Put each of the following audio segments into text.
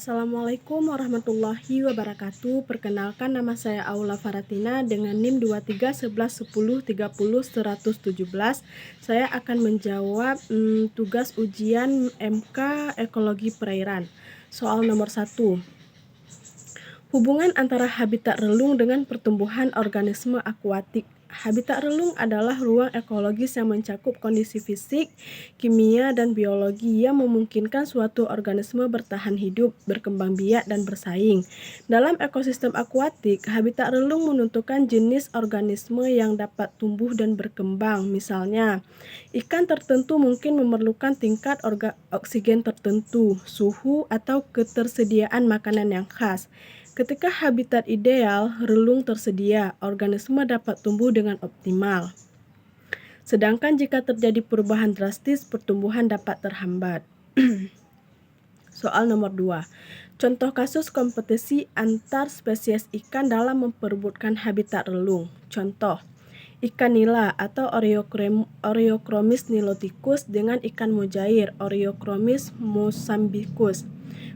Assalamualaikum warahmatullahi wabarakatuh. Perkenalkan, nama saya Aula Faratina dengan NIM 23111030 117. Saya akan menjawab tugas ujian MK Ekologi Perairan. Soal nomor 1. Hubungan antara habitat relung dengan pertumbuhan organisme akuatik. Habitat relung adalah ruang ekologis yang mencakup kondisi fisik, kimia, dan biologi yang memungkinkan suatu organisme bertahan hidup, berkembang biak, dan bersaing. Dalam ekosistem akuatik, habitat relung menentukan jenis organisme yang dapat tumbuh dan berkembang. Misalnya, ikan tertentu mungkin memerlukan tingkat oksigen tertentu, suhu, atau ketersediaan makanan yang khas. Ketika habitat ideal, relung tersedia, organisme dapat tumbuh dengan optimal. Sedangkan jika terjadi perubahan drastis, pertumbuhan dapat terhambat. Soal nomor 2. Contoh kasus kompetisi antar spesies ikan dalam memperebutkan habitat relung. Contoh, ikan nila atau Oreochromis niloticus dengan ikan mujair Oreochromis mozambicus.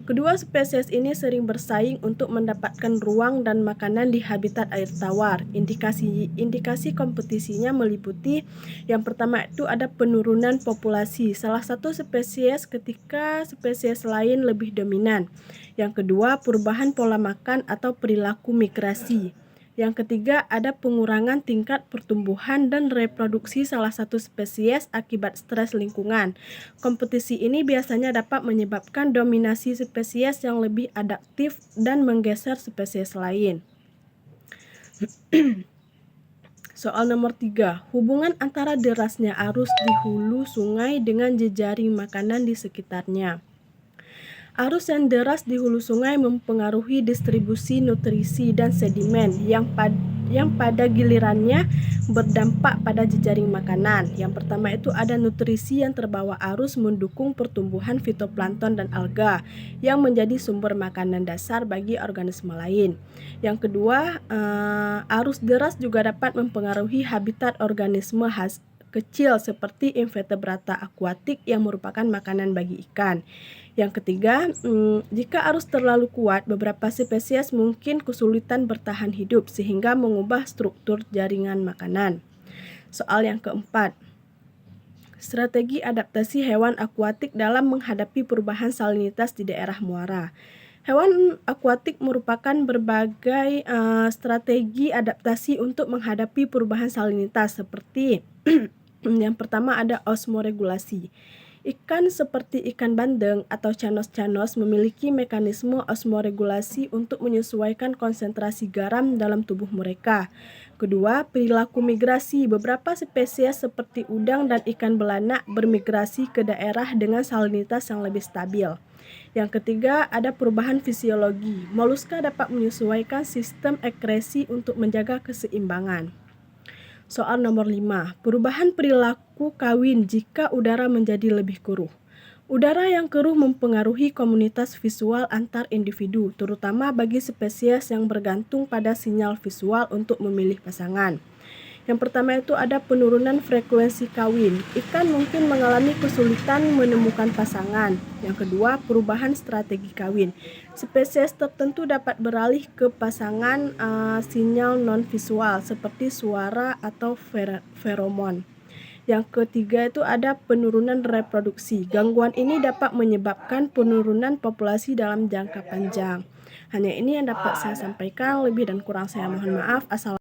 Kedua spesies ini sering bersaing untuk mendapatkan ruang dan makanan di habitat air tawar. Indikasi kompetisinya meliputi yang pertama itu ada penurunan populasi salah satu spesies ketika spesies lain lebih dominan. Yang kedua, perubahan pola makan atau perilaku migrasi. Yang ketiga, ada pengurangan tingkat pertumbuhan dan reproduksi salah satu spesies akibat stres lingkungan. Kompetisi ini biasanya dapat menyebabkan dominasi spesies yang lebih adaptif dan menggeser spesies lain. Soal nomor 3. Hubungan antara derasnya arus di hulu sungai dengan jejaring makanan di sekitarnya. Arus yang deras di hulu sungai mempengaruhi distribusi nutrisi dan sedimen yang pada gilirannya berdampak pada jejaring makanan. Yang pertama itu ada nutrisi yang terbawa arus mendukung pertumbuhan fitoplankton dan alga yang menjadi sumber makanan dasar bagi organisme lain. Yang kedua, arus deras juga dapat mempengaruhi habitat organisme kecil seperti invertebrata akuatik yang merupakan makanan bagi ikan. Yang ketiga, jika arus terlalu kuat, beberapa spesies mungkin kesulitan bertahan hidup sehingga mengubah struktur jaringan makanan. Soal yang keempat, strategi adaptasi hewan akuatik dalam menghadapi perubahan salinitas di daerah muara. Hewan akuatik merupakan berbagai strategi adaptasi untuk menghadapi perubahan salinitas seperti yang pertama ada osmoregulasi. Ikan seperti ikan bandeng atau canos-canos memiliki mekanisme osmoregulasi untuk menyesuaikan konsentrasi garam dalam tubuh mereka. Kedua, perilaku migrasi. Beberapa spesies seperti udang dan ikan belanak bermigrasi ke daerah dengan salinitas yang lebih stabil. Yang ketiga, ada perubahan fisiologi. Moluska dapat menyesuaikan sistem ekskresi untuk menjaga keseimbangan. Soal nomor 5. Perubahan perilaku kawin jika udara menjadi lebih keruh. Udara yang keruh mempengaruhi komunitas visual antar individu, terutama bagi spesies yang bergantung pada sinyal visual untuk memilih pasangan. Yang pertama itu ada penurunan frekuensi kawin. Ikan mungkin mengalami kesulitan menemukan pasangan. Yang kedua, perubahan strategi kawin. Spesies tertentu dapat beralih ke pasangan sinyal non-visual seperti suara atau feromon. Yang ketiga itu ada penurunan reproduksi. Gangguan ini dapat menyebabkan penurunan populasi dalam jangka panjang. Hanya ini yang dapat saya sampaikan, lebih dan kurang saya mohon maaf.